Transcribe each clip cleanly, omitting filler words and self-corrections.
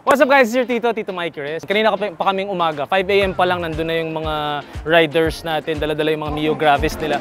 What's up guys, it's your Tito Mike Reyes. Kanina pa kaming umaga, 5 AM pa lang nandun na yung mga riders natin, dala-dala yung mga Mio Gravis nila.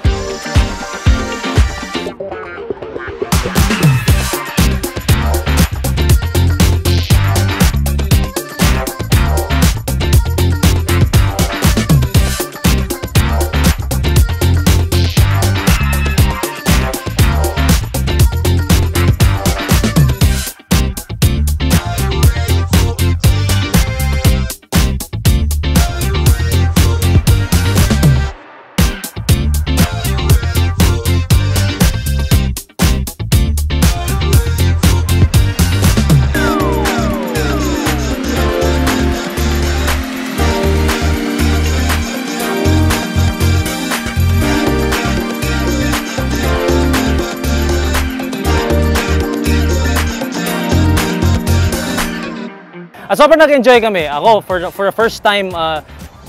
Sobrang nag-enjoy kami. Ako, for the first time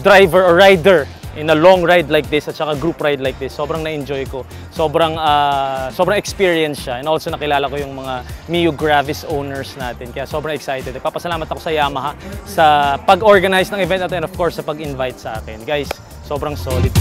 driver or rider in a long ride like this at saka group ride like this, sobrang na-enjoy ko. Sobrang experience siya. And also nakilala ko yung mga Mio Gravis owners natin. Kaya sobrang excited. Papasalamat ako sa Yamaha sa pag-organize ng event natin and of course sa pag-invite sa akin. Guys, sobrang solid.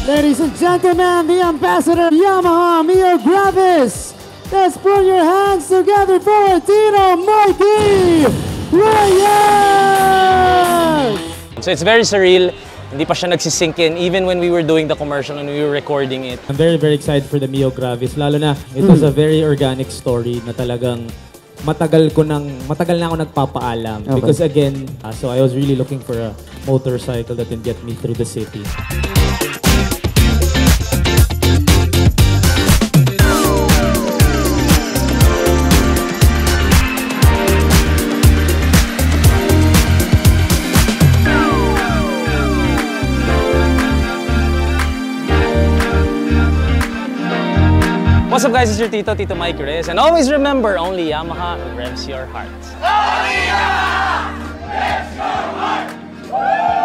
Ladies and gentlemen, the ambassador Yamaha Mio Gravis. Let's put your hands together for Tito Mikey Reyes! So it's very surreal. Hindi pa siya nagsisink in even when we were doing the commercial and we were recording it. I'm very excited for the Mio Gravis. Lalo na, it was a very organic story na talagang matagal na ako nagpapaalam. Okay. Because again, so I was really looking for a motorcycle that can get me through the city. What's up guys, it's your Tito Mike Reyes, and always remember, only Yamaha revs your heart. Only Yamaha revs your heart! Woo!